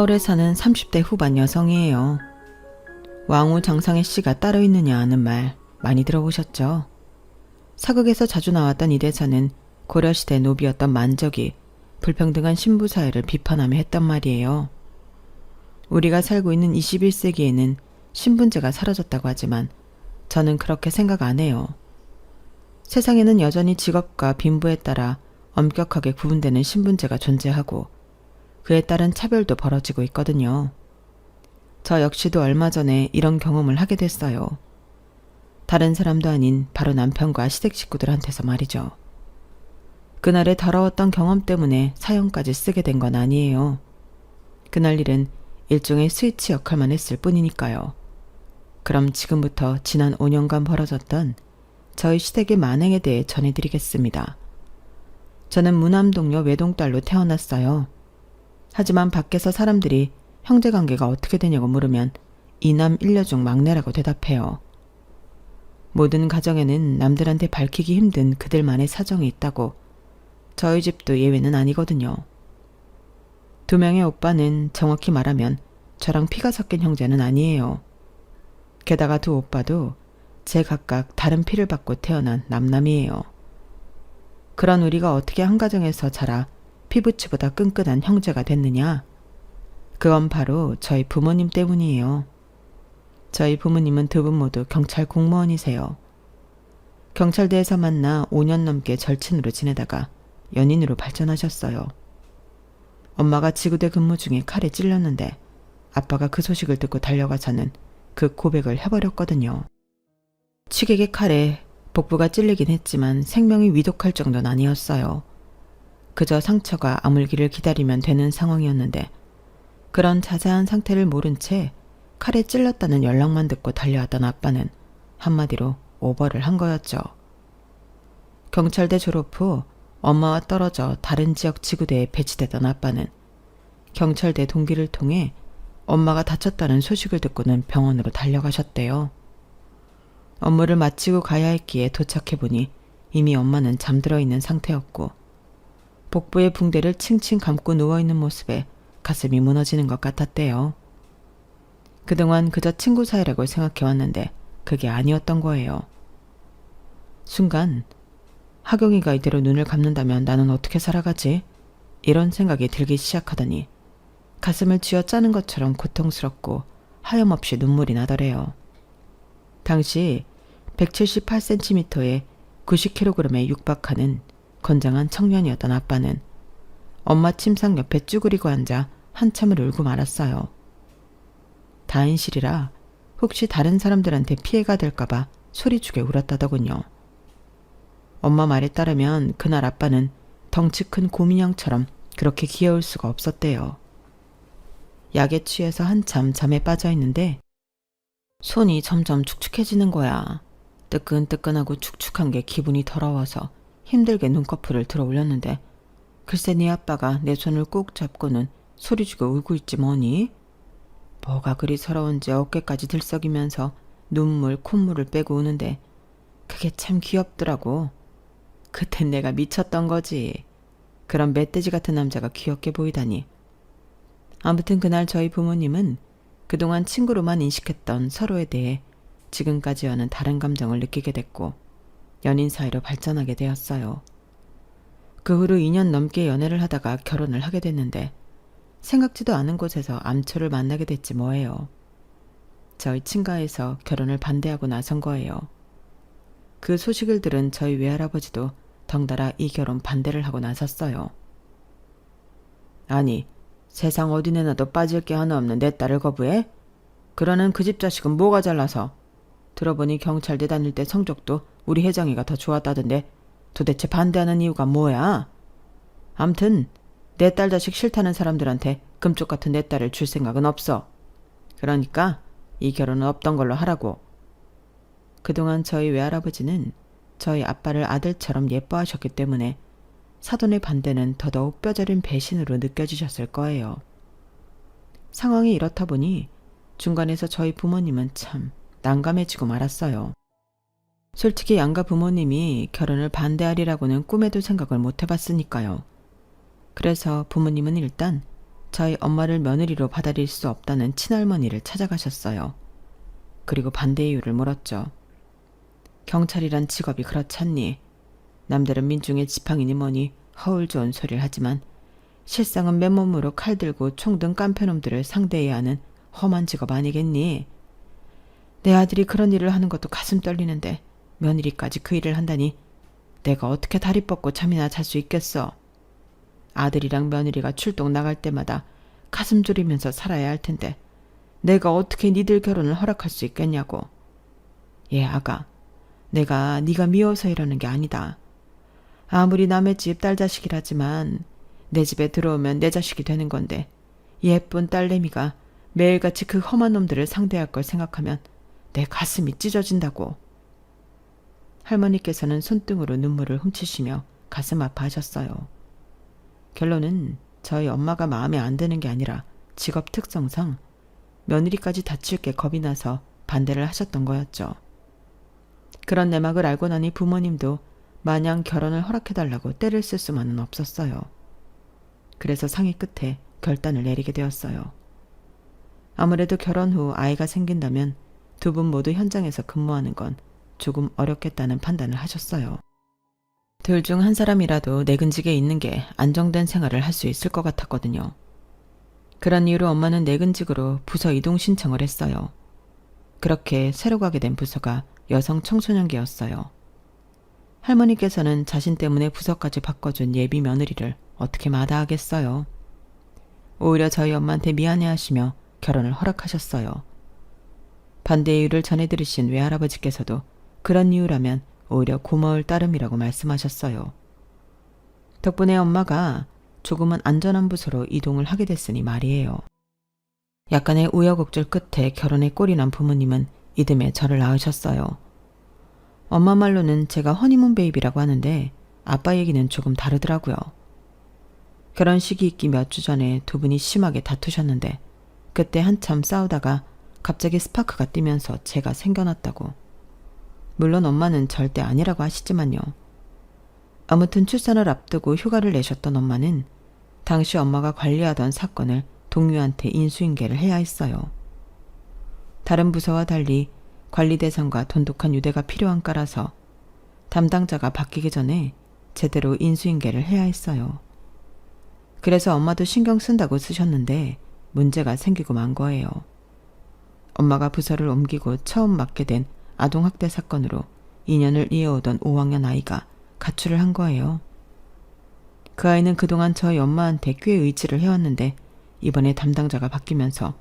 서울에 사는 30대 후반 여성이에요. 왕후 장상혜 씨가 따로 있느냐 하는 말 많이 들어보셨죠? 사극에서 자주 나왔던 이 대사는 고려시대 노비였던 만적이 불평등한 신부 사회를 비판하며 했던 말이에요. 우리가 살고 있는 21세기에는 신분제가 사라졌다고 하지만 저는 그렇게 생각 안 해요. 세상에는 여전히 직업과 빈부에 따라 엄격하게 구분되는 신분제가 존재하고 그에 따른 차별도 벌어지고 있거든요. 저 역시도 얼마 전에 이런 경험을 하게 됐어요. 다른 사람도 아닌 바로 남편과 시댁 식구들한테서 말이죠. 그날의 더러웠던 경험 때문에 사연까지 쓰게 된 건 아니에요. 그날 일은 일종의 스위치 역할만 했을 뿐이니까요. 그럼 지금부터 지난 5년간 벌어졌던 저희 시댁의 만행에 대해 전해드리겠습니다. 저는 무남동녀 외동딸로 태어났어요. 하지만 밖에서 사람들이 형제관계가 어떻게 되냐고 물으면 이남 일녀 중 막내라고 대답해요. 모든 가정에는 남들한테 밝히기 힘든 그들만의 사정이 있다고 저희 집도 예외는 아니거든요. 2명의 오빠는 정확히 말하면 저랑 피가 섞인 형제는 아니에요. 게다가 2 오빠도 제 각각 다른 피를 받고 태어난 남남이에요. 그런 우리가 어떻게 한 가정에서 자라 피부치보다 끈끈한 형제가 됐느냐? 그건 바로 저희 부모님 때문이에요. 저희 부모님은 2분 모두 경찰 공무원이세요. 경찰대에서 만나 5년 넘게 절친으로 지내다가 연인으로 발전하셨어요. 엄마가 지구대 근무 중에 칼에 찔렸는데 아빠가 그 소식을 듣고 달려가서는 그 고백을 해버렸거든요. 취객의 칼에 복부가 찔리긴 했지만 생명이 위독할 정도는 아니었어요. 그저 상처가 아물기를 기다리면 되는 상황이었는데 그런 자세한 상태를 모른 채 칼에 찔렸다는 연락만 듣고 달려왔던 아빠는 한마디로 오버를 한 거였죠. 경찰대 졸업 후 엄마와 떨어져 다른 지역 지구대에 배치되던 아빠는 경찰대 동기를 통해 엄마가 다쳤다는 소식을 듣고는 병원으로 달려가셨대요. 업무를 마치고 가야 했기에 도착해보니 이미 엄마는 잠들어 있는 상태였고 복부의 붕대를 칭칭 감고 누워있는 모습에 가슴이 무너지는 것 같았대요. 그동안 그저 친구 사이라고 생각해왔는데 그게 아니었던 거예요. 순간 하경이가 이대로 눈을 감는다면 나는 어떻게 살아가지? 이런 생각이 들기 시작하더니 가슴을 쥐어짜는 것처럼 고통스럽고 하염없이 눈물이 나더래요. 당시 178cm에 90kg에 육박하는 건장한 청년이었던 아빠는 엄마 침상 옆에 쭈그리고 앉아 한참을 울고 말았어요. 다인실이라 혹시 다른 사람들한테 피해가 될까봐 소리주게 울었다더군요. 엄마 말에 따르면 그날 아빠는 덩치 큰 곰인형처럼 그렇게 귀여울 수가 없었대요. 약에 취해서 한참 잠에 빠져 있는데 손이 점점 축축해지는 거야. 뜨끈뜨끈하고 축축한 게 기분이 더러워서 힘들게 눈꺼풀을 들어 올렸는데 글쎄 네 아빠가 내 손을 꼭 잡고는 소리주고 울고 있지 뭐니? 뭐가 그리 서러운지 어깨까지 들썩이면서 눈물, 콧물을 빼고 우는데 그게 참 귀엽더라고. 그땐 내가 미쳤던 거지. 그런 멧돼지 같은 남자가 귀엽게 보이다니. 아무튼 그날 저희 부모님은 그동안 친구로만 인식했던 서로에 대해 지금까지와는 다른 감정을 느끼게 됐고 연인 사이로 발전하게 되었어요. 그 후로 2년 넘게 연애를 하다가 결혼을 하게 됐는데 생각지도 않은 곳에서 암초를 만나게 됐지 뭐예요. 저희 친가에서 결혼을 반대하고 나선 거예요. 그 소식을 들은 저희 외할아버지도 덩달아 이 결혼 반대를 하고 나섰어요. 아니, 세상 어디 내놔도 빠질 게 하나 없는 내 딸을 거부해? 그러는 그 집 자식은 뭐가 잘나서? 들어보니 경찰대 다닐 때 성적도 우리 혜정이가 더 좋았다던데 도대체 반대하는 이유가 뭐야? 암튼 내 딸 자식 싫다는 사람들한테 금쪽 같은 내 딸을 줄 생각은 없어. 그러니까 이 결혼은 없던 걸로 하라고. 그동안 저희 외할아버지는 저희 아빠를 아들처럼 예뻐하셨기 때문에 사돈의 반대는 더더욱 뼈저린 배신으로 느껴지셨을 거예요. 상황이 이렇다 보니 중간에서 저희 부모님은 참 난감해지고 말았어요. 솔직히 양가 부모님이 결혼을 반대하리라고는 꿈에도 생각을 못 해봤으니까요. 그래서 부모님은 일단 저희 엄마를 며느리로 받아들일 수 없다는 친할머니를 찾아가셨어요. 그리고 반대 이유를 물었죠. 경찰이란 직업이 그렇잖니. 남들은 민중의 지팡이니 뭐니 허울 좋은 소리를 하지만 실상은 맨몸으로 칼 들고 총 든 깡패놈들을 상대해야 하는 험한 직업 아니겠니? 내 아들이 그런 일을 하는 것도 가슴 떨리는데 며느리까지 그 일을 한다니 내가 어떻게 다리 뻗고 잠이나 잘 수 있겠어. 아들이랑 며느리가 출동 나갈 때마다 가슴 졸이면서 살아야 할 텐데 내가 어떻게 니들 결혼을 허락할 수 있겠냐고. 예, 아가. 내가 네가 미워서 이러는 게 아니다. 아무리 남의 집 딸 자식이라지만 내 집에 들어오면 내 자식이 되는 건데 예쁜 딸내미가 매일같이 그 험한 놈들을 상대할 걸 생각하면 내 가슴이 찢어진다고. 할머니께서는 손등으로 눈물을 훔치시며 가슴 아파하셨어요. 결론은 저희 엄마가 마음에 안 드는 게 아니라 직업 특성상 며느리까지 다칠 게 겁이 나서 반대를 하셨던 거였죠. 그런 내막을 알고 나니 부모님도 마냥 결혼을 허락해달라고 떼를 쓸 수만은 없었어요. 그래서 상의 끝에 결단을 내리게 되었어요. 아무래도 결혼 후 아이가 생긴다면 두 분 모두 현장에서 근무하는 건 조금 어렵겠다는 판단을 하셨어요. 둘 중 한 사람이라도 내근직에 있는 게 안정된 생활을 할 수 있을 것 같았거든요. 그런 이유로 엄마는 내근직으로 부서 이동 신청을 했어요. 그렇게 새로 가게 된 부서가 여성 청소년기였어요. 할머니께서는 자신 때문에 부서까지 바꿔준 예비 며느리를 어떻게 마다하겠어요. 오히려 저희 엄마한테 미안해하시며 결혼을 허락하셨어요. 반대 이유를 전해 들으신 외할아버지께서도 그런 이유라면 오히려 고마울 따름이라고 말씀하셨어요. 덕분에 엄마가 조금은 안전한 부서로 이동을 하게 됐으니 말이에요. 약간의 우여곡절 끝에 결혼에 꼴이 난 부모님은 이듬해 저를 낳으셨어요. 엄마 말로는 제가 허니문 베이비라고 하는데 아빠 얘기는 조금 다르더라고요. 결혼식이 있기 몇 주 전에 두 분이 심하게 다투셨는데 그때 한참 싸우다가 갑자기 스파크가 뛰면서 제가 생겨났다고. 물론 엄마는 절대 아니라고 하시지만요. 아무튼 출산을 앞두고 휴가를 내셨던 엄마는 당시 엄마가 관리하던 사건을 동료한테 인수인계를 해야 했어요. 다른 부서와 달리 관리 대상과 돈독한 유대가 필요한 까라서 담당자가 바뀌기 전에 제대로 인수인계를 해야 했어요. 그래서 엄마도 신경 쓴다고 쓰셨는데 문제가 생기고 만 거예요. 엄마가 부서를 옮기고 처음 맡게 된 아동학대 사건으로 2년을 이어오던 5학년 아이가 가출을 한 거예요. 그 아이는 그동안 저희 엄마한테 꽤 의지를 해왔는데 이번에 담당자가 바뀌면서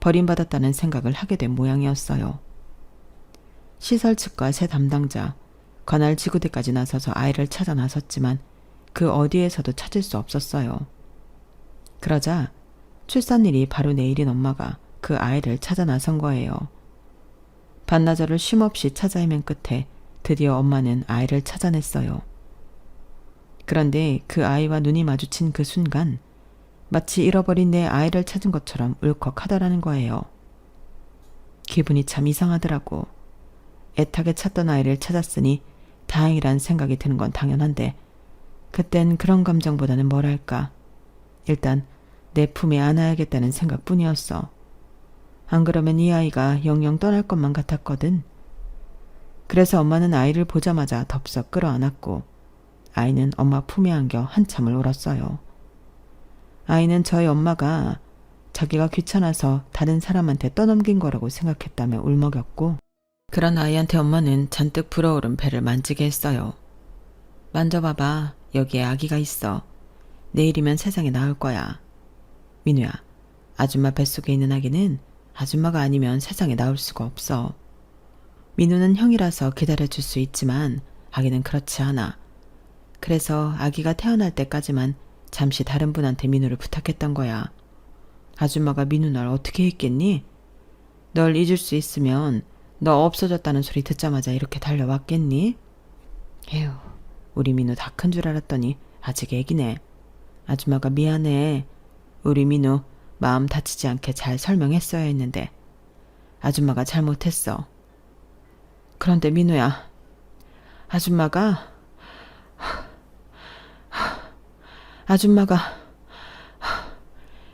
버림받았다는 생각을 하게 된 모양이었어요. 시설 측과 새 담당자, 관할 지구대까지 나서서 아이를 찾아 나섰지만 그 어디에서도 찾을 수 없었어요. 그러자 출산일이 바로 내일인 엄마가 그 아이를 찾아 나선 거예요. 반나절을 쉼없이 찾아 헤맨 끝에 드디어 엄마는 아이를 찾아냈어요. 그런데 그 아이와 눈이 마주친 그 순간 마치 잃어버린 내 아이를 찾은 것처럼 울컥하더라는 거예요. 기분이 참 이상하더라고. 애타게 찾던 아이를 찾았으니 다행이란 생각이 드는 건 당연한데 그땐 그런 감정보다는 뭐랄까. 일단 내 품에 안아야겠다는 생각뿐이었어. 안 그러면 이 아이가 영영 떠날 것만 같았거든. 그래서 엄마는 아이를 보자마자 덥석 끌어안았고 아이는 엄마 품에 안겨 한참을 울었어요. 아이는 저희 엄마가 자기가 귀찮아서 다른 사람한테 떠넘긴 거라고 생각했다며 울먹였고 그런 아이한테 엄마는 잔뜩 불어오른 배를 만지게 했어요. 만져봐봐. 여기에 아기가 있어. 내일이면 세상에 나올 거야. 민우야, 아줌마 뱃속에 있는 아기는 아줌마가 아니면 세상에 나올 수가 없어. 민우는 형이라서 기다려줄 수 있지만 아기는 그렇지 않아. 그래서 아기가 태어날 때까지만 잠시 다른 분한테 민우를 부탁했던 거야. 아줌마가 민우 널 어떻게 했겠니? 널 잊을 수 있으면 너 없어졌다는 소리 듣자마자 이렇게 달려왔겠니? 에휴, 우리 민우 다 큰 줄 알았더니 아직 애기네. 아줌마가 미안해. 우리 민우 마음 다치지 않게 잘 설명했어야 했는데 아줌마가 잘못했어. 그런데 민우야, 아줌마가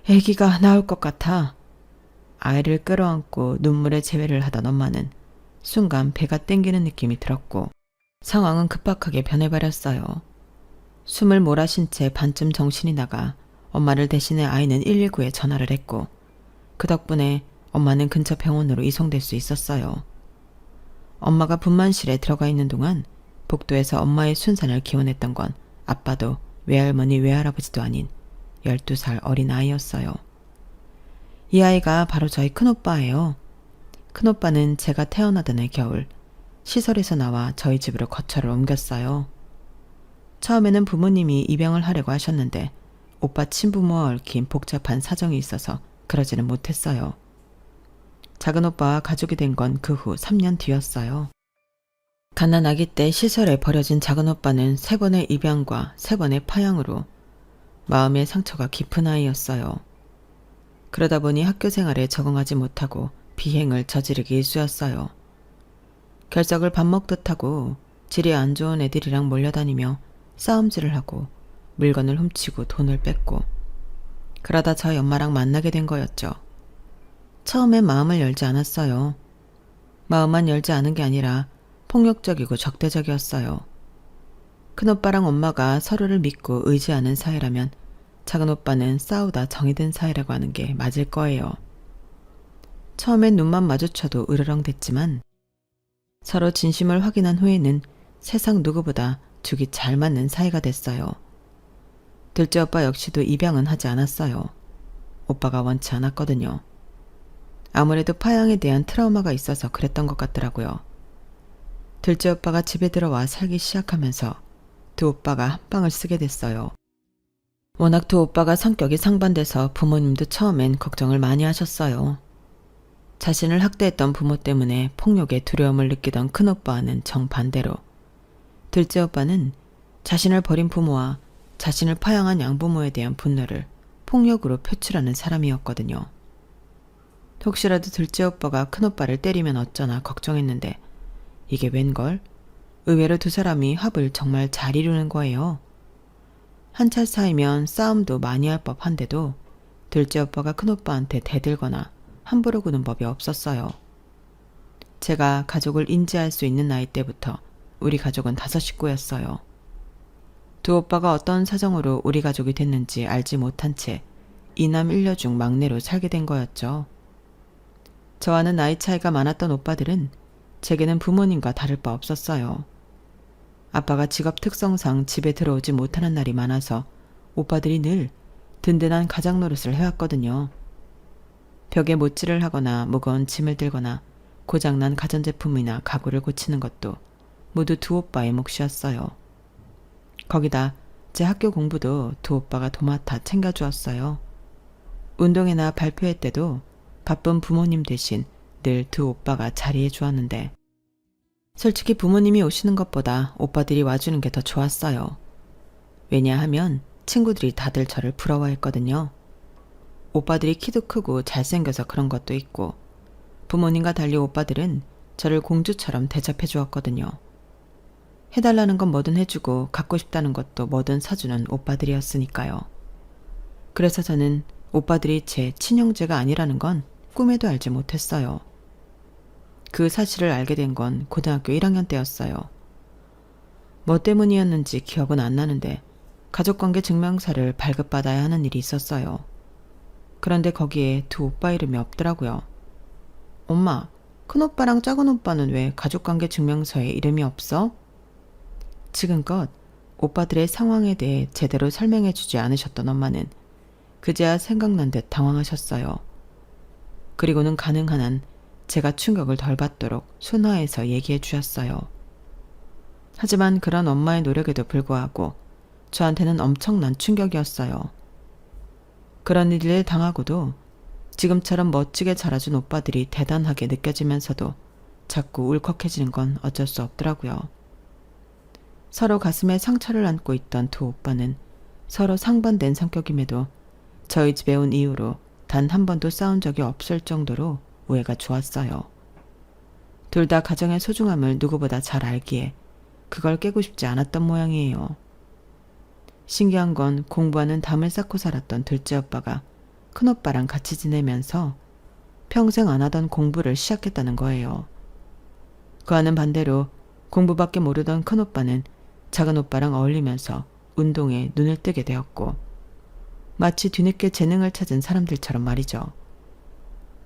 아기가 나올 것 같아. 아이를 끌어안고 눈물의 재회를 하던 엄마는 순간 배가 땡기는 느낌이 들었고 상황은 급박하게 변해버렸어요. 숨을 몰아쉰 채 반쯤 정신이 나가 엄마를 대신해 아이는 119에 전화를 했고 그 덕분에 엄마는 근처 병원으로 이송될 수 있었어요. 엄마가 분만실에 들어가 있는 동안 복도에서 엄마의 순산을 기원했던 건 아빠도 외할머니 외할아버지도 아닌 12살 어린 아이였어요. 이 아이가 바로 저희 큰오빠예요. 큰오빠는 제가 태어나던 해 겨울 시설에서 나와 저희 집으로 거처를 옮겼어요. 처음에는 부모님이 입양을 하려고 하셨는데 오빠 친부모와 얽힌 복잡한 사정이 있어서 그러지는 못했어요. 작은 오빠와 가족이 된 건 그 후 3년 뒤였어요. 갓난아기 때 시설에 버려진 작은 오빠는 3번의 입양과 3번의 파양으로 마음의 상처가 깊은 아이였어요. 그러다 보니 학교 생활에 적응하지 못하고 비행을 저지르기 일쑤였어요. 결석을 밥 먹듯 하고 질이 안 좋은 애들이랑 몰려다니며 싸움질을 하고 물건을 훔치고 돈을 뺏고 그러다 저희 엄마랑 만나게 된 거였죠. 처음엔 마음을 열지 않았어요. 마음만 열지 않은 게 아니라 폭력적이고 적대적이었어요. 큰오빠랑 엄마가 서로를 믿고 의지하는 사이라면 작은 오빠는 싸우다 정이 든 사이라고 하는 게 맞을 거예요. 처음엔 눈만 마주쳐도 으르렁댔지만 서로 진심을 확인한 후에는 세상 누구보다 죽이 잘 맞는 사이가 됐어요. 둘째 오빠 역시도 입양은 하지 않았어요. 오빠가 원치 않았거든요. 아무래도 파양에 대한 트라우마가 있어서 그랬던 것 같더라고요. 둘째 오빠가 집에 들어와 살기 시작하면서 두 오빠가 한방을 쓰게 됐어요. 워낙 두 오빠가 성격이 상반돼서 부모님도 처음엔 걱정을 많이 하셨어요. 자신을 학대했던 부모 때문에 폭력에 두려움을 느끼던 큰오빠와는 정반대로 둘째 오빠는 자신을 버린 부모와 자신을 파양한 양부모에 대한 분노를 폭력으로 표출하는 사람이었거든요. 혹시라도 둘째 오빠가 큰오빠를 때리면 어쩌나 걱정했는데 이게 웬걸? 의외로 두 사람이 합을 정말 잘 이루는 거예요. 한 차 사이면 싸움도 많이 할 법한데도 둘째 오빠가 큰오빠한테 대들거나 함부로 구는 법이 없었어요. 제가 가족을 인지할 수 있는 나이 때부터 우리 가족은 5 식구였어요. 두 오빠가 어떤 사정으로 우리 가족이 됐는지 알지 못한 채 이남 일녀 중 막내로 살게 된 거였죠. 저와는 나이 차이가 많았던 오빠들은 제게는 부모님과 다를 바 없었어요. 아빠가 직업 특성상 집에 들어오지 못하는 날이 많아서 오빠들이 늘 든든한 가장 노릇을 해왔거든요. 벽에 못질을 하거나 무거운 짐을 들거나 고장난 가전제품이나 가구를 고치는 것도 모두 두 오빠의 몫이었어요. 거기다 제 학교 공부도 두 오빠가 도맡아 챙겨주었어요. 운동회나 발표회 때도 바쁜 부모님 대신 늘 두 오빠가 자리해 주었는데 솔직히 부모님이 오시는 것보다 오빠들이 와주는 게 더 좋았어요. 왜냐하면 친구들이 다들 저를 부러워했거든요. 오빠들이 키도 크고 잘생겨서 그런 것도 있고 부모님과 달리 오빠들은 저를 공주처럼 대접해 주었거든요. 해달라는 건 뭐든 해주고 갖고 싶다는 것도 뭐든 사주는 오빠들이었으니까요. 그래서 저는 오빠들이 제 친형제가 아니라는 건 꿈에도 알지 못했어요. 그 사실을 알게 된 건 고등학교 1학년 때였어요. 뭐 때문이었는지 기억은 안 나는데 가족관계 증명서를 발급받아야 하는 일이 있었어요. 그런데 거기에 두 오빠 이름이 없더라고요. 엄마, 큰오빠랑 작은오빠는 왜 가족관계 증명서에 이름이 없어? 지금껏 오빠들의 상황에 대해 제대로 설명해 주지 않으셨던 엄마는 그제야 생각난 듯 당황하셨어요. 그리고는 가능한 한 제가 충격을 덜 받도록 순화해서 얘기해 주셨어요. 하지만 그런 엄마의 노력에도 불구하고 저한테는 엄청난 충격이었어요. 그런 일을 당하고도 지금처럼 멋지게 자라준 오빠들이 대단하게 느껴지면서도 자꾸 울컥해지는 건 어쩔 수 없더라고요. 서로 가슴에 상처를 안고 있던 두 오빠는 서로 상반된 성격임에도 저희 집에 온 이후로 단 한 번도 싸운 적이 없을 정도로 우애가 좋았어요. 둘 다 가정의 소중함을 누구보다 잘 알기에 그걸 깨고 싶지 않았던 모양이에요. 신기한 건 공부하는 담을 쌓고 살았던 둘째 오빠가 큰오빠랑 같이 지내면서 평생 안 하던 공부를 시작했다는 거예요. 그와는 반대로 공부밖에 모르던 큰오빠는 작은오빠랑 어울리면서 운동에 눈을 뜨게 되었고, 마치 뒤늦게 재능을 찾은 사람들처럼 말이죠.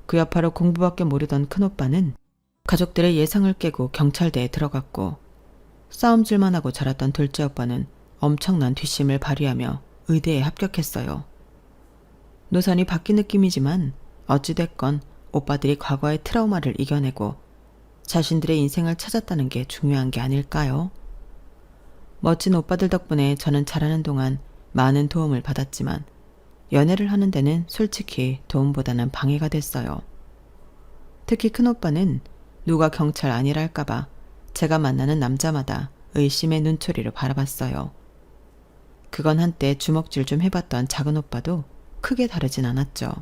그 여파로 공부밖에 모르던 큰오빠는 가족들의 예상을 깨고 경찰대에 들어갔고, 싸움질만 하고 자랐던 둘째 오빠는 엄청난 뒷심을 발휘하며 의대에 합격했어요. 노선이 바뀐 느낌이지만 어찌됐건 오빠들이 과거의 트라우마를 이겨내고 자신들의 인생을 찾았다는 게 중요한 게 아닐까요? 멋진 오빠들 덕분에 저는 자라는 동안 많은 도움을 받았지만 연애를 하는 데는 솔직히 도움보다는 방해가 됐어요. 특히 큰오빠는 누가 경찰 아니랄까봐 제가 만나는 남자마다 의심의 눈초리로 바라봤어요. 그건 한때 주먹질 좀 해봤던 작은오빠도 크게 다르진 않았죠.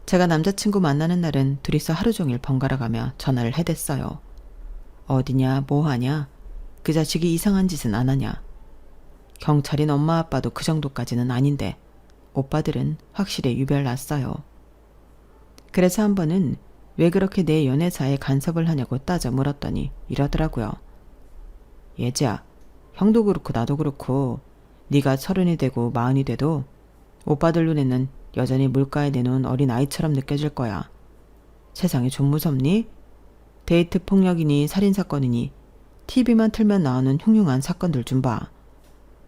제가 남자친구 만나는 날은 둘이서 하루 종일 번갈아가며 전화를 해댔어요. 어디냐, 뭐하냐, 그 자식이 이상한 짓은 안 하냐. 경찰인 엄마 아빠도 그 정도까지는 아닌데 오빠들은 확실히 유별났어요. 그래서 한 번은 왜 그렇게 내 연애사에 간섭을 하냐고 따져 물었더니 이러더라고요. 예지야, 형도 그렇고 나도 그렇고 네가 30이 되고 40이 돼도 오빠들 눈에는 여전히 물가에 내놓은 어린 아이처럼 느껴질 거야. 세상이 좀 무섭니? 데이트 폭력이니 살인사건이니 TV만 틀면 나오는 흉흉한 사건들 좀 봐.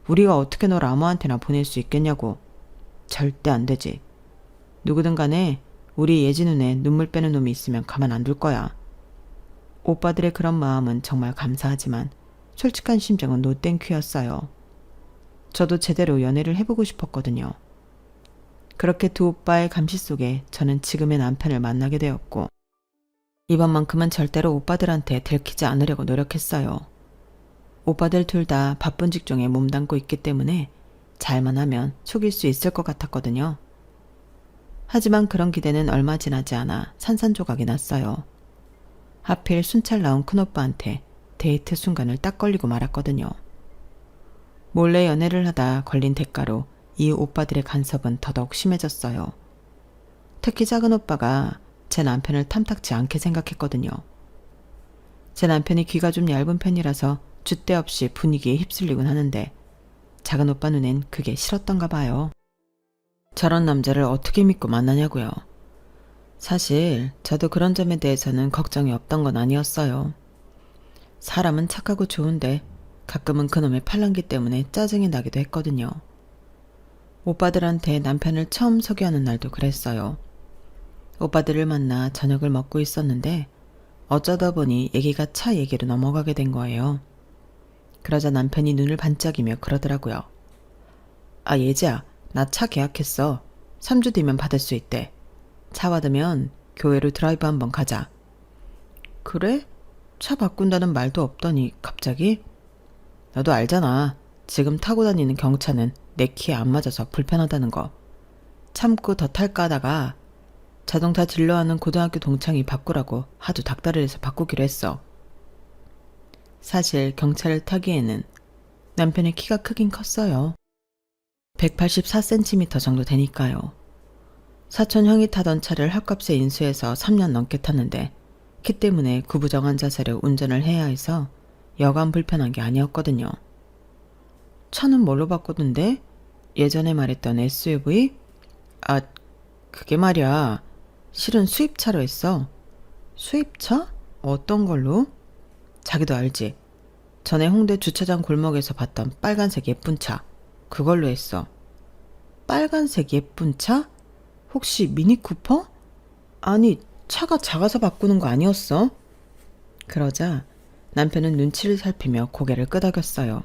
우리가 어떻게 널 아무한테나 보낼 수 있겠냐고. 절대 안 되지. 누구든 간에 우리 예지 눈에 눈물 빼는 놈이 있으면 가만 안 둘 거야. 오빠들의 그런 마음은 정말 감사하지만 솔직한 심정은 노땡큐였어요. 저도 제대로 연애를 해보고 싶었거든요. 그렇게 두 오빠의 감시 속에 저는 지금의 남편을 만나게 되었고, 이번만큼은 절대로 오빠들한테 들키지 않으려고 노력했어요. 오빠들 둘 다 바쁜 직종에 몸담고 있기 때문에 잘만 하면 속일 수 있을 것 같았거든요. 하지만 그런 기대는 얼마 지나지 않아 산산조각이 났어요. 하필 순찰 나온 큰오빠한테 데이트 순간을 딱 걸리고 말았거든요. 몰래 연애를 하다 걸린 대가로 이 오빠들의 간섭은 더더욱 심해졌어요. 특히 작은 오빠가 제 남편을 탐탁지 않게 생각했거든요. 제 남편이 귀가 좀 얇은 편이라서 줏대 없이 분위기에 휩쓸리곤 하는데 작은 오빠 눈엔 그게 싫었던가 봐요. 저런 남자를 어떻게 믿고 만나냐고요. 사실 저도 그런 점에 대해서는 걱정이 없던 건 아니었어요. 사람은 착하고 좋은데 가끔은 그놈의 팔랑귀 때문에 짜증이 나기도 했거든요. 오빠들한테 남편을 처음 소개하는 날도 그랬어요. 오빠들을 만나 저녁을 먹고 있었는데 어쩌다 보니 얘기가 차 얘기로 넘어가게 된 거예요. 그러자 남편이 눈을 반짝이며 그러더라고요. 아, 예지야, 나 차 계약했어. 3주 뒤면 받을 수 있대. 차 받으면 교회로 드라이브 한번 가자. 그래? 차 바꾼다는 말도 없더니 갑자기? 너도 알잖아. 지금 타고 다니는 경차는 내 키에 안 맞아서 불편하다는 거. 참고 더 탈까 하다가 자동차 딜러하는 고등학교 동창이 바꾸라고 하도 닥달을 해서 바꾸기로 했어. 사실 경차를 타기에는 남편의 키가 크긴 컸어요. 184cm 정도 되니까요. 사촌 형이 타던 차를 헐값에 인수해서 3년 넘게 탔는데 키 때문에 구부정한 자세로 운전을 해야 해서 여간 불편한 게 아니었거든요. 차는 뭘로 바꾸던데? 예전에 말했던 SUV? 아, 그게 말이야. 실은 수입차로 했어. 수입차? 어떤 걸로? 자기도 알지. 전에 홍대 주차장 골목에서 봤던 빨간색 예쁜 차. 그걸로 했어. 빨간색 예쁜 차? 혹시 미니쿠퍼? 아니, 차가 작아서 바꾸는 거 아니었어? 그러자 남편은 눈치를 살피며 고개를 끄덕였어요.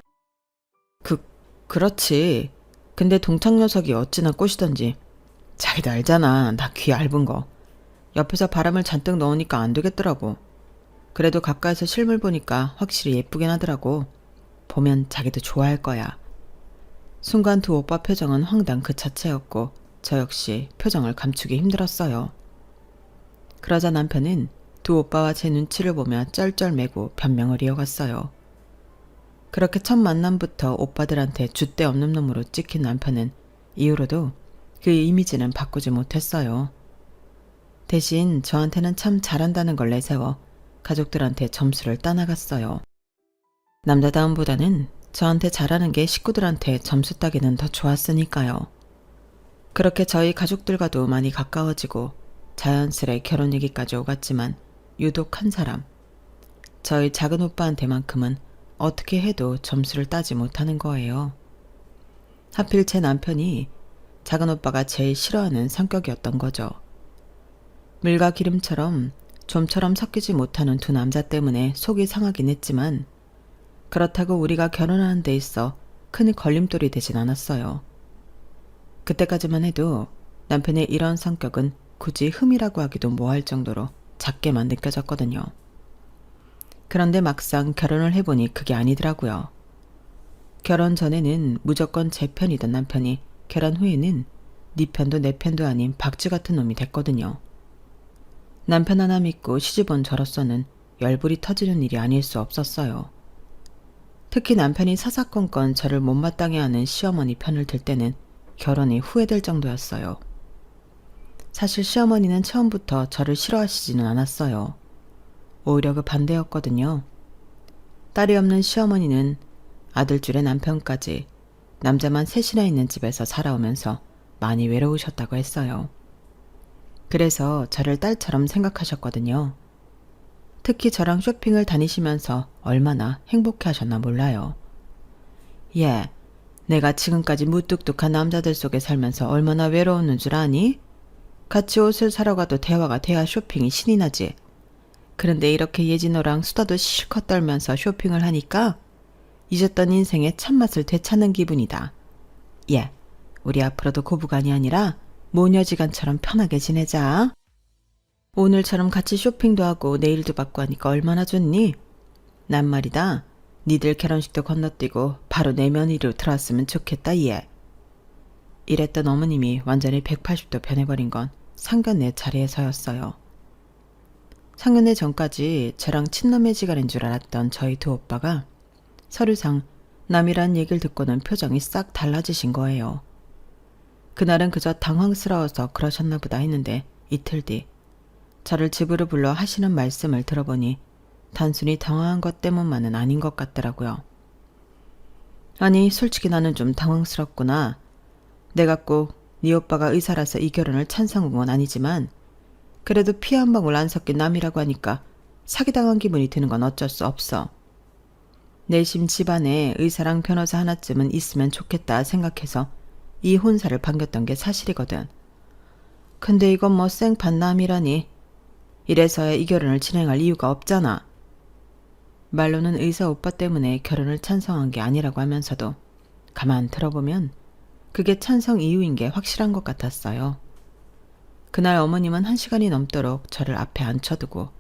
그렇지. 근데 동창 녀석이 어찌나 꼬시던지. 자기도 알잖아. 나 귀 얇은 거. 옆에서 바람을 잔뜩 넣으니까 안 되겠더라고. 그래도 가까이서 실물 보니까 확실히 예쁘긴 하더라고. 보면 자기도 좋아할 거야. 순간 두 오빠 표정은 황당 그 자체였고 저 역시 표정을 감추기 힘들었어요. 그러자 남편은 두 오빠와 제 눈치를 보며 쩔쩔매고 변명을 이어갔어요. 그렇게 첫 만남부터 오빠들한테 줏대 없는 놈으로 찍힌 남편은 이후로도 그 이미지는 바꾸지 못했어요. 대신 저한테는 참 잘한다는 걸 내세워 가족들한테 점수를 따나갔어요. 남자다움보다는 저한테 잘하는 게 식구들한테 점수 따기는 더 좋았으니까요. 그렇게 저희 가족들과도 많이 가까워지고 자연스레 결혼 얘기까지 오갔지만 유독 한 사람, 저희 작은 오빠한테만큼은 어떻게 해도 점수를 따지 못하는 거예요. 하필 제 남편이 작은 오빠가 제일 싫어하는 성격이었던 거죠. 물과 기름처럼 좀처럼 섞이지 못하는 두 남자 때문에 속이 상하긴 했지만 그렇다고 우리가 결혼하는 데 있어 큰 걸림돌이 되진 않았어요. 그때까지만 해도 남편의 이런 성격은 굳이 흠이라고 하기도 뭐할 정도로 작게만 느껴졌거든요. 그런데 막상 결혼을 해보니 그게 아니더라고요. 결혼 전에는 무조건 제 편이던 남편이 결혼 후에는 네 편도 내 편도 아닌 박쥐 같은 놈이 됐거든요. 남편 하나 믿고 시집 온 저로서는 열불이 터지는 일이 아닐 수 없었어요. 특히 남편이 사사건건 저를 못마땅해 하는 시어머니 편을 들 때는 결혼이 후회될 정도였어요. 사실 시어머니는 처음부터 저를 싫어하시지는 않았어요. 오히려 그 반대였거든요. 딸이 없는 시어머니는 아들줄에 남편까지 남자만 셋이나 있는 집에서 살아오면서 많이 외로우셨다고 했어요. 그래서 저를 딸처럼 생각하셨거든요. 특히 저랑 쇼핑을 다니시면서 얼마나 행복해 하셨나 몰라요. 예, 내가 지금까지 무뚝뚝한 남자들 속에 살면서 얼마나 외로웠는 줄 아니? 같이 옷을 사러 가도 대화가 돼야 쇼핑이 신이 나지. 그런데 이렇게 예진호랑 수다도 실컷 떨면서 쇼핑을 하니까 잊었던 인생의 참맛을 되찾는 기분이다. 예, 우리 앞으로도 고부간이 아니라 모녀지간처럼 편하게 지내자. 오늘처럼 같이 쇼핑도 하고 내일도 받고 하니까 얼마나 좋니? 난 말이다. 니들 결혼식도 건너뛰고 바로 내 며느리로 들어왔으면 좋겠다 얘. 이랬던 어머님이 완전히 180도 변해버린 건 상견례 자리에서였어요. 상견례 전까지 저랑 친남매지간인 줄 알았던 저희 두 오빠가 서류상 남이란 얘기를 듣고는 표정이 싹 달라지신 거예요. 그날은 그저 당황스러워서 그러셨나 보다 했는데 이틀 뒤 저를 집으로 불러 하시는 말씀을 들어보니 단순히 당황한 것 때문만은 아닌 것 같더라고요. 아니, 솔직히 나는 좀 당황스럽구나. 내가 꼭 네 오빠가 의사라서 이 결혼을 찬성한 건 아니지만 그래도 피 한 방울 안 섞인 남이라고 하니까 사기당한 기분이 드는 건 어쩔 수 없어. 내심 집안에 의사랑 변호사 하나쯤은 있으면 좋겠다 생각해서 이 혼사를 반겼던 게 사실이거든. 근데 이건 뭐 생판남이라니. 이래서야 이 결혼을 진행할 이유가 없잖아. 말로는 의사 오빠 때문에 결혼을 찬성한 게 아니라고 하면서도 가만 들어보면 그게 찬성 이유인 게 확실한 것 같았어요. 그날 어머님은 1시간이 넘도록 저를 앞에 앉혀두고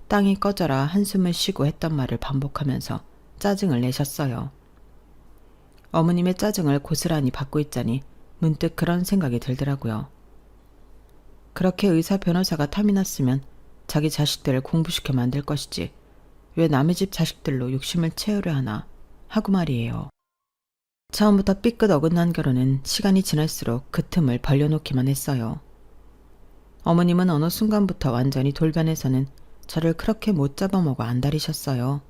땅이 꺼져라 한숨을 쉬고 했던 말을 반복하면서 짜증을 내셨어요. 어머님의 짜증을 고스란히 받고 있자니 문득 그런 생각이 들더라고요. 그렇게 의사 변호사가 탐이 났으면 자기 자식들을 공부시켜 만들 것이지 왜 남의 집 자식들로 욕심을 채우려 하나 하고 말이에요. 처음부터 삐끗 어긋난 결혼은 시간이 지날수록 그 틈을 벌려놓기만 했어요. 어머님은 어느 순간부터 완전히 돌변해서는 저를 그렇게 못 잡아먹어 안달이셨어요.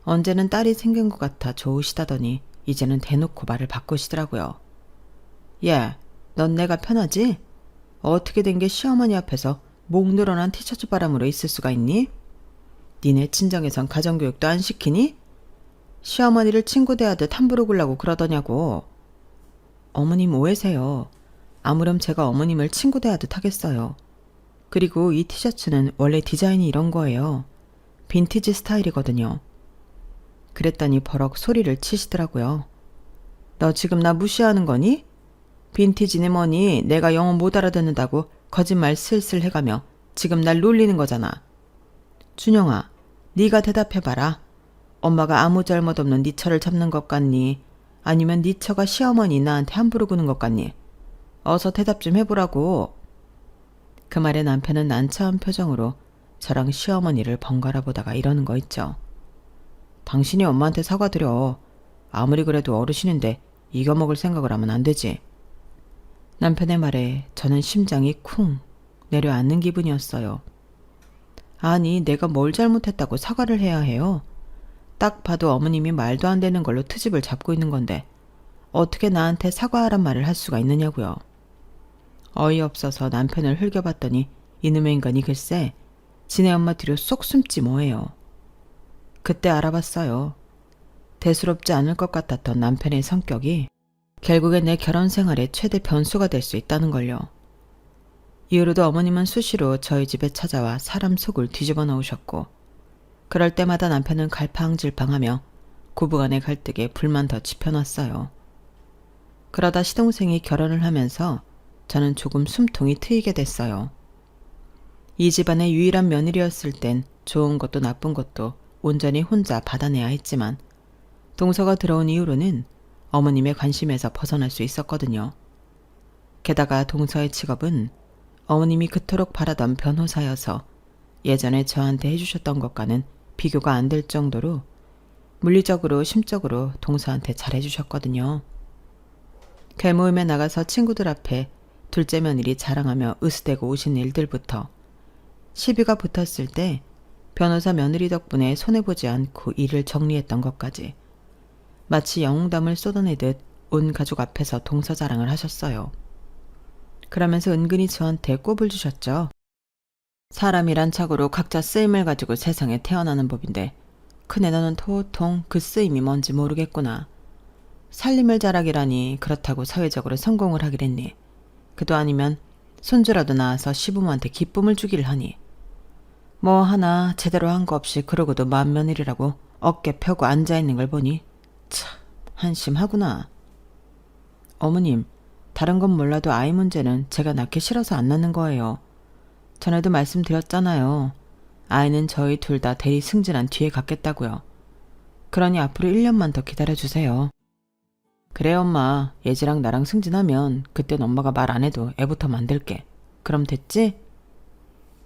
언제는 딸이 생긴 것 같아 좋으시다더니 이제는 대놓고 말을 바꾸시더라고요. 예, 넌 내가 편하지? 어떻게 된 게 시어머니 앞에서 목 늘어난 티셔츠 바람으로 있을 수가 있니? 니네 친정에선 가정교육도 안 시키니? 시어머니를 친구 대하듯 함부로 굴라고 그러더냐고. 어머님 오해세요. 아무렴 제가 어머님을 친구 대하듯 하겠어요. 그리고 이 티셔츠는 원래 디자인이 이런 거예요. 빈티지 스타일이거든요. 그랬더니 버럭 소리를 치시더라고요. 너 지금 나 무시하는 거니? 빈티지니 뭐니 내가 영어 못 알아듣는다고 거짓말 슬슬 해가며 지금 날 놀리는 거잖아. 준영아, 네가 대답해봐라. 엄마가 아무 잘못 없는 네 처를 잡는 것 같니? 아니면 네 처가 시어머니 나한테 함부로 구는 것 같니? 어서 대답 좀 해보라고. 그 말에 남편은 난처한 표정으로 저랑 시어머니를 번갈아 보다가 이러는 거 있죠. 당신이 엄마한테 사과드려. 아무리 그래도 어르신인데 이겨먹을 생각을 하면 안 되지. 남편의 말에 저는 심장이 쿵 내려앉는 기분이었어요. 아니, 내가 뭘 잘못했다고 사과를 해야 해요? 딱 봐도 어머님이 말도 안 되는 걸로 트집을 잡고 있는 건데 어떻게 나한테 사과하란 말을 할 수가 있느냐고요. 어이없어서 남편을 흘겨봤더니 이놈의 인간이 글쎄 지네 엄마 뒤로 쏙 숨지 뭐예요. 그때 알아봤어요. 대수롭지 않을 것 같았던 남편의 성격이 결국엔 내 결혼 생활의 최대 변수가 될 수 있다는 걸요. 이후로도 어머님은 수시로 저희 집에 찾아와 사람 속을 뒤집어 놓으셨고 그럴 때마다 남편은 갈팡질팡하며 부부간의 갈등에 불만 더 지펴놨어요. 그러다 시동생이 결혼을 하면서 저는 조금 숨통이 트이게 됐어요. 이 집안의 유일한 며느리였을 땐 좋은 것도 나쁜 것도 온전히 혼자 받아내야 했지만 동서가 들어온 이후로는 어머님의 관심에서 벗어날 수 있었거든요. 게다가 동서의 직업은 어머님이 그토록 바라던 변호사여서 예전에 저한테 해주셨던 것과는 비교가 안 될 정도로 물리적으로 심적으로 동서한테 잘해주셨거든요. 괴모임에 나가서 친구들 앞에 둘째 며느리 자랑하며 으스대고 오신 일들부터 시비가 붙었을 때 변호사 며느리 덕분에 손해보지 않고 일을 정리했던 것까지 마치 영웅담을 쏟아내듯 온 가족 앞에서 동서 자랑을 하셨어요. 그러면서 은근히 저한테 꼽을 주셨죠. 사람이란 착오로 각자 쓰임을 가지고 세상에 태어나는 법인데 큰애 너는 도통 그 쓰임이 뭔지 모르겠구나. 살림을 잘하기라니 그렇다고 사회적으로 성공을 하기랬니. 그도 아니면 손주라도 낳아서 시부모한테 기쁨을 주기를 하니. 뭐 하나 제대로 한 거 없이 그러고도 맏며느리라고 어깨 펴고 앉아있는 걸 보니 참 한심하구나. 어머님, 다른 건 몰라도 아이 문제는 제가 낳기 싫어서 안 낳는 거예요. 전에도 말씀드렸잖아요. 아이는 저희 둘 다 대리 승진한 뒤에 갖겠다고요. 그러니 앞으로 1년만 더 기다려주세요. 그래 엄마, 예지랑 나랑 승진하면 그땐 엄마가 말 안 해도 애부터 만들게. 그럼 됐지?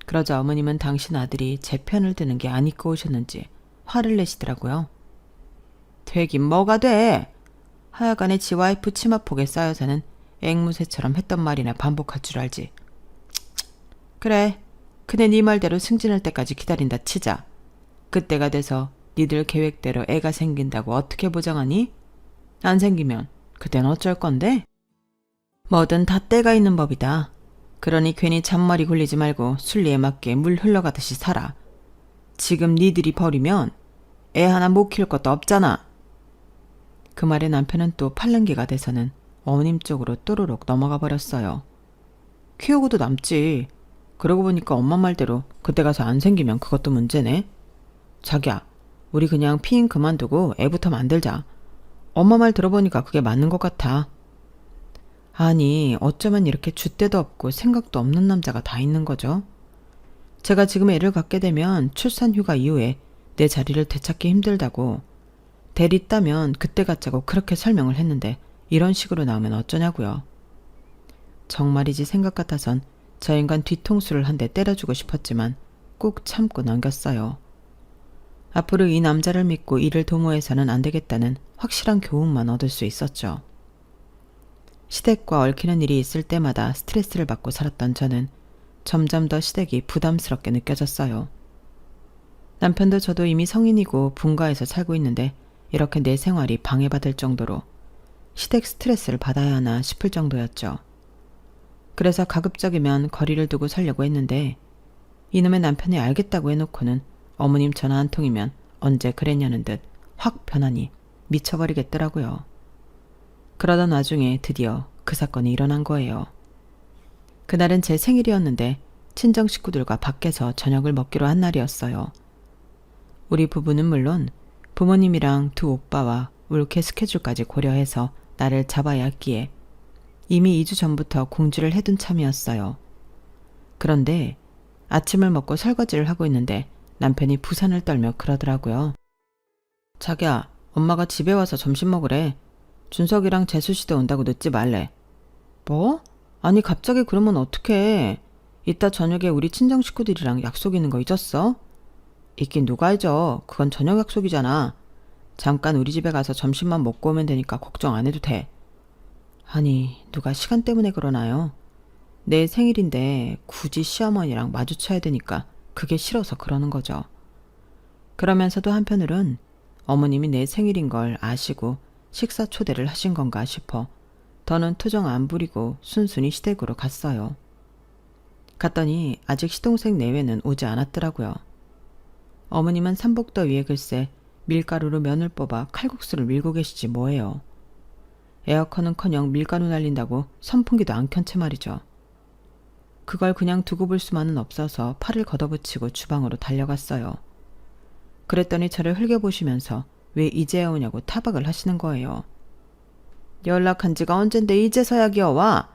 그러자 어머님은 당신 아들이 제 편을 드는 게 안 입고 오셨는지 화를 내시더라고요. 되긴 뭐가 돼? 하여간에 지 와이프 치마폭에 쌓여서는 앵무새처럼 했던 말이나 반복할 줄 알지. 그래, 그네 네 말대로 승진할 때까지 기다린다 치자. 그때가 돼서 니들 계획대로 애가 생긴다고 어떻게 보장하니? 안 생기면 그땐 어쩔 건데? 뭐든 다 때가 있는 법이다. 그러니 괜히 잔머리 굴리지 말고 순리에 맞게 물 흘러가듯이 살아. 지금 니들이 버리면 애 하나 못 키울 것도 없잖아. 그 말에 남편은 또 팔랑귀가 돼서는 어머님 쪽으로 또르륵 넘어가 버렸어요. 키우고도 남지. 그러고 보니까 엄마 말대로 그때 가서 안 생기면 그것도 문제네. 자기야, 우리 그냥 피임 그만두고 애부터 만들자. 엄마 말 들어보니까 그게 맞는 것 같아. 아니, 어쩌면 이렇게 줏대도 없고 생각도 없는 남자가 다 있는 거죠. 제가 지금 애를 갖게 되면 출산 휴가 이후에 내 자리를 되찾기 힘들다고. 대리 따면 그때 갖자고 그렇게 설명을 했는데 이런 식으로 나오면 어쩌냐고요. 정말이지 생각 같아선 저 인간 뒤통수를 한 대 때려주고 싶었지만 꾹 참고 넘겼어요. 앞으로 이 남자를 믿고 이를 도모해서는 안 되겠다는 확실한 교훈만 얻을 수 있었죠. 시댁과 얽히는 일이 있을 때마다 스트레스를 받고 살았던 저는 점점 더 시댁이 부담스럽게 느껴졌어요. 남편도 저도 이미 성인이고 분가해서 살고 있는데 이렇게 내 생활이 방해받을 정도로 시댁 스트레스를 받아야 하나 싶을 정도였죠. 그래서 가급적이면 거리를 두고 살려고 했는데 이놈의 남편이 알겠다고 해놓고는 어머님 전화 한 통이면 언제 그랬냐는 듯 확 변하니 미쳐버리겠더라고요. 그러던 와중에 드디어 그 사건이 일어난 거예요. 그날은 제 생일이었는데 친정 식구들과 밖에서 저녁을 먹기로 한 날이었어요. 우리 부부는 물론 부모님이랑 두 오빠와 올케 스케줄까지 고려해서 나를 잡아야 했기에 이미 2주 전부터 공지를 해둔 참이었어요. 그런데 아침을 먹고 설거지를 하고 있는데 남편이 부산을 떨며 그러더라고요. 자기야, 엄마가 집에 와서 점심 먹으래. 준석이랑 재수씨도 온다고 늦지 말래. 뭐? 아니 갑자기 그러면 어떡해. 이따 저녁에 우리 친정 식구들이랑 약속 있는 거 잊었어? 있긴 누가 잊어. 그건 저녁 약속이잖아. 잠깐 우리 집에 가서 점심만 먹고 오면 되니까 걱정 안 해도 돼. 아니, 누가 시간 때문에 그러나요? 내 생일인데 굳이 시어머니랑 마주쳐야 되니까 그게 싫어서 그러는 거죠. 그러면서도 한편으론 어머님이 내 생일인 걸 아시고 식사 초대를 하신 건가 싶어 더는 투정 안 부리고 순순히 시댁으로 갔어요. 갔더니 아직 시동생 내외는 오지 않았더라고요. 어머님은 삼복더위에 글쎄 밀가루로 면을 뽑아 칼국수를 밀고 계시지 뭐예요. 에어컨은커녕 밀가루 날린다고 선풍기도 안 켠 채 말이죠. 그걸 그냥 두고 볼 수만은 없어서 팔을 걷어붙이고 주방으로 달려갔어요. 그랬더니 저를 흘겨보시면서 왜 이제야 오냐고 타박을 하시는 거예요. 연락한 지가 언젠데 이제서야 기어와.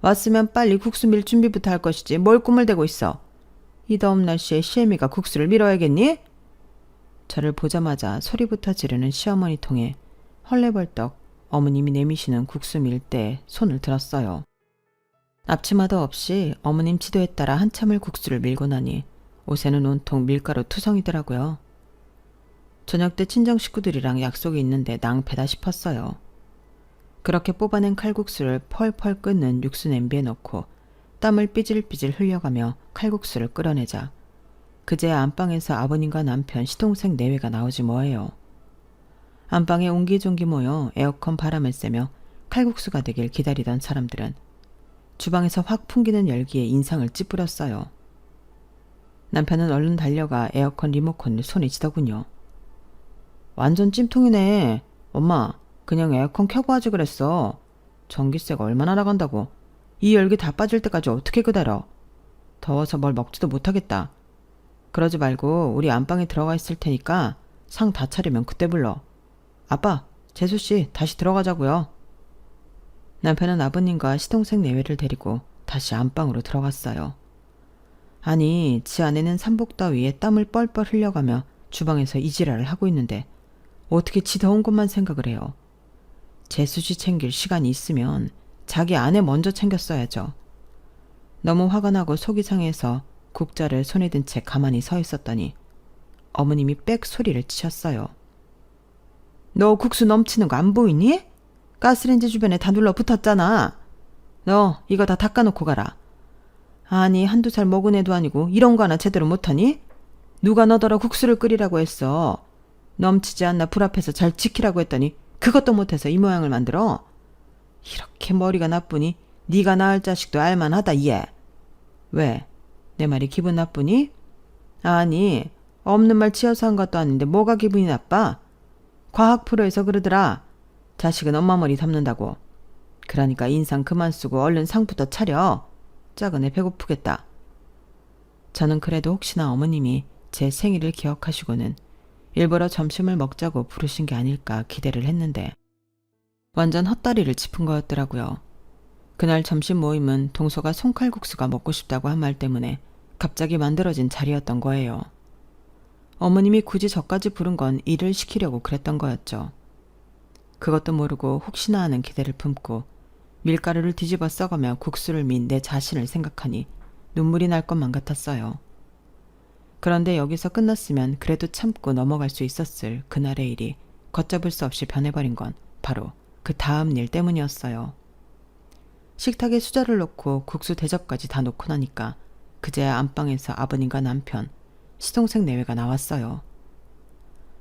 왔으면 빨리 국수 밀 준비부터 할 것이지 뭘 꿈을 대고 있어. 이 더운 날씨에 시애미가 국수를 밀어야겠니? 저를 보자마자 소리부터 지르는 시어머니 통에 헐레벌떡 어머님이 내미시는 국수 밀 때 손을 들었어요. 앞치마도 없이 어머님 지도에 따라 한참을 국수를 밀고 나니 옷에는 온통 밀가루 투성이더라고요. 저녁 때 친정 식구들이랑 약속이 있는데 낭패다 싶었어요. 그렇게 뽑아낸 칼국수를 펄펄 끓는 육수 냄비에 넣고 땀을 삐질삐질 흘려가며 칼국수를 끓여내자 그제야 안방에서 아버님과 남편, 시동생 내외가 나오지 뭐예요. 안방에 옹기종기 모여 에어컨 바람을 쐬며 칼국수가 되길 기다리던 사람들은 주방에서 확 풍기는 열기에 인상을 찌푸렸어요. 남편은 얼른 달려가 에어컨 리모컨을 손에 쥐더군요. 완전 찜통이네. 엄마, 그냥 에어컨 켜고 하지 그랬어. 전기세가 얼마나 나간다고. 이 열기 다 빠질 때까지 어떻게 기다려. 더워서 뭘 먹지도 못하겠다. 그러지 말고 우리 안방에 들어가 있을 테니까 상 다 차리면 그때 불러. 아빠, 재수씨 다시 들어가자고요. 남편은 아버님과 시동생 내외를 데리고 다시 안방으로 들어갔어요. 아니, 지 아내는 삼복더위에 땀을 뻘뻘 흘려가며 주방에서 이지랄을 하고 있는데 어떻게 지 더운 것만 생각을 해요. 재수씨 챙길 시간이 있으면 자기 아내 먼저 챙겼어야죠. 너무 화가 나고 속이 상해서 국자를 손에 든 채 가만히 서 있었더니 어머님이 빽 소리를 치셨어요. 너 국수 넘치는 거 안 보이니? 가스레인지 주변에 다 눌러 붙었잖아. 너 이거 다 닦아놓고 가라. 아니, 한두 살 먹은 애도 아니고 이런 거 하나 제대로 못하니? 누가 너더러 국수를 끓이라고 했어. 넘치지 않나 불 앞에서 잘 지키라고 했더니 그것도 못해서 이 모양을 만들어. 이렇게 머리가 나쁘니 네가 낳을 자식도 알만하다 얘. 왜? 내 말이 기분 나쁘니? 아니, 없는 말 치어서 한 것도 아닌데 뭐가 기분이 나빠? 과학 프로에서 그러더라. 자식은 엄마 머리 담는다고. 그러니까 인상 그만 쓰고 얼른 상부터 차려. 작은 애 배고프겠다. 저는 그래도 혹시나 어머님이 제 생일을 기억하시고는 일부러 점심을 먹자고 부르신 게 아닐까 기대를 했는데 완전 헛다리를 짚은 거였더라고요. 그날 점심 모임은 동서가 송칼국수가 먹고 싶다고 한 말 때문에 갑자기 만들어진 자리였던 거예요. 어머님이 굳이 저까지 부른 건 일을 시키려고 그랬던 거였죠. 그것도 모르고 혹시나 하는 기대를 품고 밀가루를 뒤집어 써가며 국수를 민 내 자신을 생각하니 눈물이 날 것만 같았어요. 그런데 여기서 끝났으면 그래도 참고 넘어갈 수 있었을 그날의 일이 걷잡을 수 없이 변해버린 건 바로 그 다음 일 때문이었어요. 식탁에 수저를 놓고 국수 대접까지 다 놓고 나니까 그제야 안방에서 아버님과 남편, 시동생 내외가 나왔어요.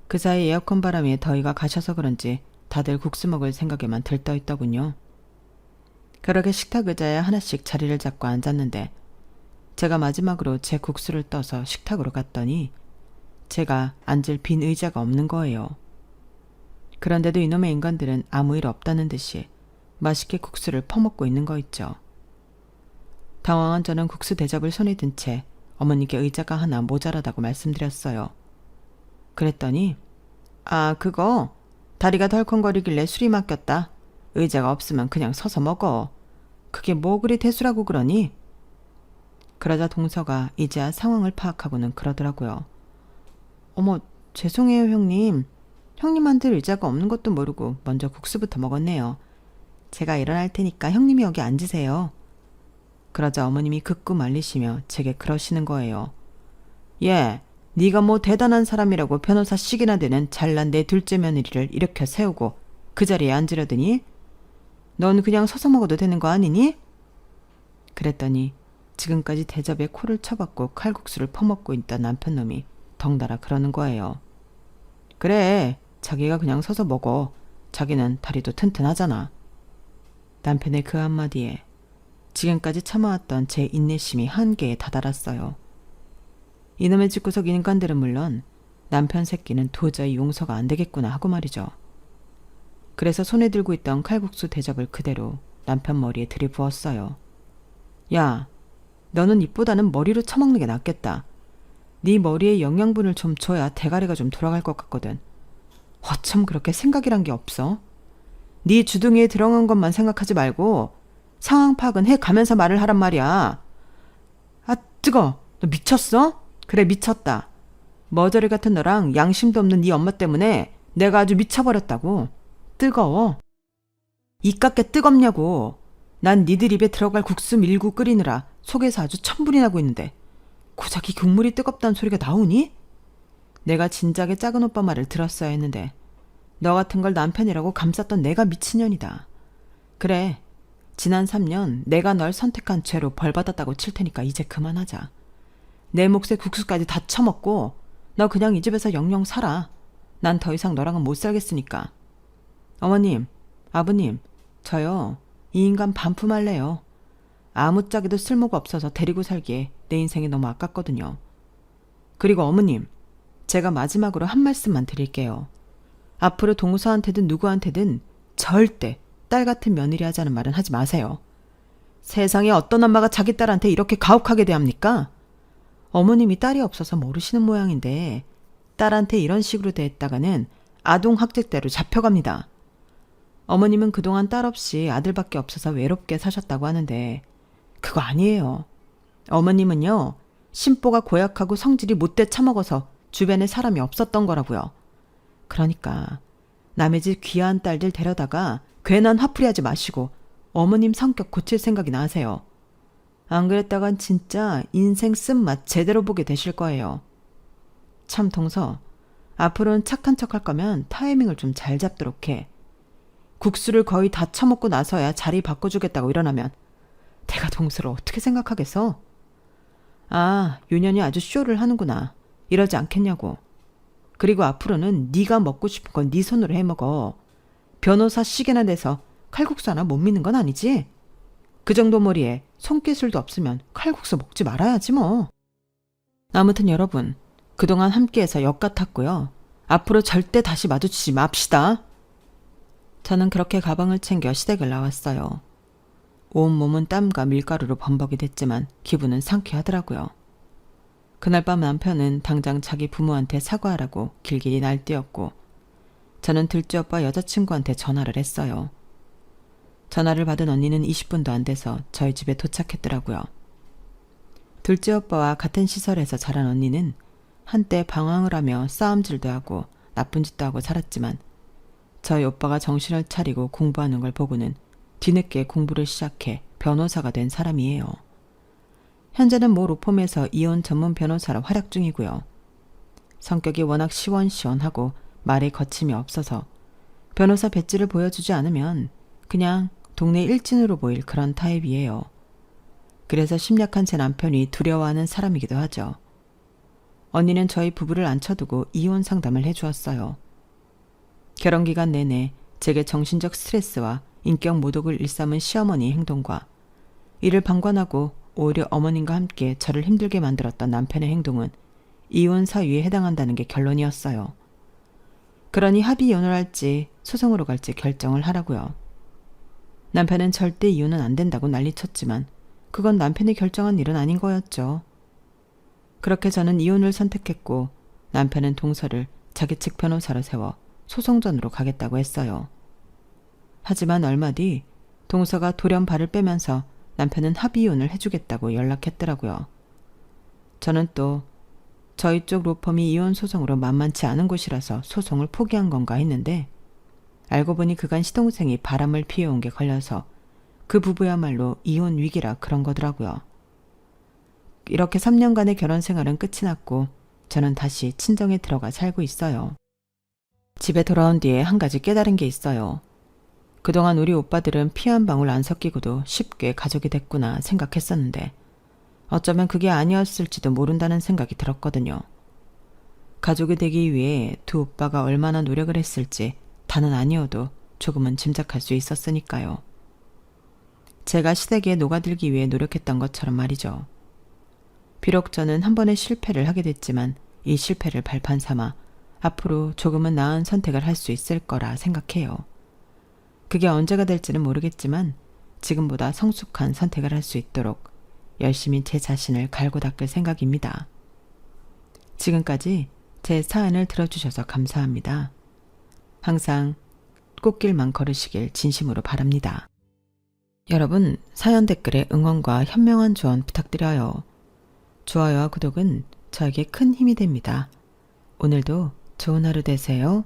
그 사이 에어컨 바람에 더위가 가셔서 그런지 다들 국수 먹을 생각에만 들떠있더군요. 그렇게 식탁 의자에 하나씩 자리를 잡고 앉았는데 제가 마지막으로 제 국수를 떠서 식탁으로 갔더니 제가 앉을 빈 의자가 없는 거예요. 그런데도 이놈의 인간들은 아무 일 없다는 듯이 맛있게 국수를 퍼먹고 있는 거 있죠. 당황한 저는 국수 대접을 손에 든 채 어머니께 의자가 하나 모자라다고 말씀드렸어요. 그랬더니 아, 그거 다리가 덜컹거리길래 술이 맡겼다. 의자가 없으면 그냥 서서 먹어. 그게 뭐 그리 대수라고 그러니? 그러자 동서가 이제야 상황을 파악하고는 그러더라고요. 어머, 죄송해요 형님. 형님한테 의자가 없는 것도 모르고 먼저 국수부터 먹었네요. 제가 일어날 테니까 형님이 여기 앉으세요. 그러자 어머님이 극구 말리시며 제게 그러시는 거예요. 예, 네가 뭐 대단한 사람이라고 변호사씩이나 되는 잘난 내 둘째 며느리를 일으켜 세우고 그 자리에 앉으려더니 넌 그냥 서서 먹어도 되는 거 아니니? 그랬더니 지금까지 대접에 코를 쳐박고 칼국수를 퍼먹고 있던 남편놈이 덩달아 그러는 거예요. 그래, 자기가 그냥 서서 먹어. 자기는 다리도 튼튼하잖아. 남편의 그 한마디에 지금까지 참아왔던 제 인내심이 한계에 다다랐어요. 이놈의 집구석 인간들은 물론 남편 새끼는 도저히 용서가 안 되겠구나 하고 말이죠. 그래서 손에 들고 있던 칼국수 대접을 그대로 남편 머리에 들이부었어요. 야, 너는 입보다는 머리로 처먹는 게 낫겠다. 네 머리에 영양분을 좀 줘야 대가리가 좀 돌아갈 것 같거든. 어쩜 그렇게 생각이란 게 없어? 네 주둥이에 들어간 것만 생각하지 말고 상황 파악은 해가면서 말을 하란 말이야. 아, 뜨거. 너 미쳤어? 그래, 미쳤다. 머저리 같은 너랑 양심도 없는 네 엄마 때문에 내가 아주 미쳐버렸다고. 뜨거워. 이깟게 뜨겁냐고. 난 니들 입에 들어갈 국수 밀고 끓이느라 속에서 아주 천불이 나고 있는데 고작 이 국물이 뜨겁다는 소리가 나오니? 내가 진작에 작은 오빠 말을 들었어야 했는데 너 같은 걸 남편이라고 감쌌던 내가 미친년이다. 그래, 지난 3년 내가 널 선택한 죄로 벌받았다고 칠 테니까 이제 그만하자. 내 몫에 국수까지 다 처먹고 너 그냥 이 집에서 영영 살아. 난 더 이상 너랑은 못 살겠으니까. 어머님, 아버님, 저요 이 인간 반품할래요. 아무짝에도 쓸모가 없어서 데리고 살기에 내 인생이 너무 아깝거든요. 그리고 어머님, 제가 마지막으로 한 말씀만 드릴게요. 앞으로 동서한테든 누구한테든 절대 딸 같은 며느리 하자는 말은 하지 마세요. 세상에 어떤 엄마가 자기 딸한테 이렇게 가혹하게 대합니까? 어머님이 딸이 없어서 모르시는 모양인데 딸한테 이런 식으로 대했다가는 아동학대죄로 잡혀갑니다. 어머님은 그동안 딸 없이 아들밖에 없어서 외롭게 사셨다고 하는데 그거 아니에요. 어머님은요, 심보가 고약하고 성질이 못돼 처먹어서 주변에 사람이 없었던 거라고요. 그러니까 남의 집 귀한 딸들 데려다가 괜한 화풀이하지 마시고 어머님 성격 고칠 생각이 나세요. 안 그랬다간 진짜 인생 쓴맛 제대로 보게 되실 거예요. 참 동서, 앞으로는 착한 척 할 거면 타이밍을 좀 잘 잡도록 해. 국수를 거의 다 처먹고 나서야 자리 바꿔주겠다고 일어나면 내가 동서를 어떻게 생각하겠어? 아, 유년이 아주 쇼를 하는구나. 이러지 않겠냐고. 그리고 앞으로는 네가 먹고 싶은 건 네 손으로 해먹어. 변호사 시계나 내서 칼국수 하나 못 믿는 건 아니지? 그 정도 머리에 손기술도 없으면 칼국수 먹지 말아야지 뭐. 아무튼 여러분, 그동안 함께해서 역 같았고요. 앞으로 절대 다시 마주치지 맙시다. 저는 그렇게 가방을 챙겨 시댁을 나왔어요. 온몸은 땀과 밀가루로 범벅이 됐지만 기분은 상쾌하더라고요. 그날 밤 남편은 당장 자기 부모한테 사과하라고 길길이 날뛰었고 저는 들쥐 오빠 여자친구한테 전화를 했어요. 전화를 받은 언니는 20분도 안 돼서 저희 집에 도착했더라고요. 들쥐 오빠와 같은 시설에서 자란 언니는 한때 방황을 하며 싸움질도 하고 나쁜 짓도 하고 살았지만 저희 오빠가 정신을 차리고 공부하는 걸 보고는 뒤늦게 공부를 시작해 변호사가 된 사람이에요. 현재는 모 로펌에서 이혼 전문 변호사로 활약 중이고요. 성격이 워낙 시원시원하고 말에 거침이 없어서 변호사 배지를 보여주지 않으면 그냥 동네 일진으로 보일 그런 타입이에요. 그래서 심약한 제 남편이 두려워하는 사람이기도 하죠. 언니는 저희 부부를 앉혀두고 이혼 상담을 해주었어요. 결혼기간 내내 제게 정신적 스트레스와 인격 모독을 일삼은 시어머니의 행동과 이를 방관하고 오히려 어머님과 함께 저를 힘들게 만들었던 남편의 행동은 이혼 사유에 해당한다는 게 결론이었어요. 그러니 합의 이혼을 할지 소송으로 갈지 결정을 하라고요. 남편은 절대 이혼은 안 된다고 난리쳤지만 그건 남편이 결정한 일은 아닌 거였죠. 그렇게 저는 이혼을 선택했고 남편은 동서를 자기 측 변호사로 세워 소송전으로 가겠다고 했어요. 하지만 얼마 뒤 동서가 돌연 발을 빼면서 남편은 합의 이혼을 해주겠다고 연락했더라고요. 저는 또 저희 쪽 로펌이 이혼 소송으로 만만치 않은 곳이라서 소송을 포기한 건가 했는데 알고 보니 그간 시동생이 바람을 피워온 게 걸려서 그 부부야말로 이혼 위기라 그런 거더라고요. 이렇게 3년간의 결혼 생활은 끝이 났고 저는 다시 친정에 들어가 살고 있어요. 집에 돌아온 뒤에 한 가지 깨달은 게 있어요. 그동안 우리 오빠들은 피 한 방울 안 섞이고도 쉽게 가족이 됐구나 생각했었는데 어쩌면 그게 아니었을지도 모른다는 생각이 들었거든요. 가족이 되기 위해 두 오빠가 얼마나 노력을 했을지 다는 아니어도 조금은 짐작할 수 있었으니까요. 제가 시댁에 녹아들기 위해 노력했던 것처럼 말이죠. 비록 저는 한 번의 실패를 하게 됐지만 이 실패를 발판 삼아 앞으로 조금은 나은 선택을 할 수 있을 거라 생각해요. 그게 언제가 될지는 모르겠지만 지금보다 성숙한 선택을 할 수 있도록 열심히 제 자신을 갈고 닦을 생각입니다. 지금까지 제 사연을 들어주셔서 감사합니다. 항상 꽃길만 걸으시길 진심으로 바랍니다. 여러분, 사연 댓글에 응원과 현명한 조언 부탁드려요. 좋아요와 구독은 저에게 큰 힘이 됩니다. 오늘도 좋은 하루 되세요.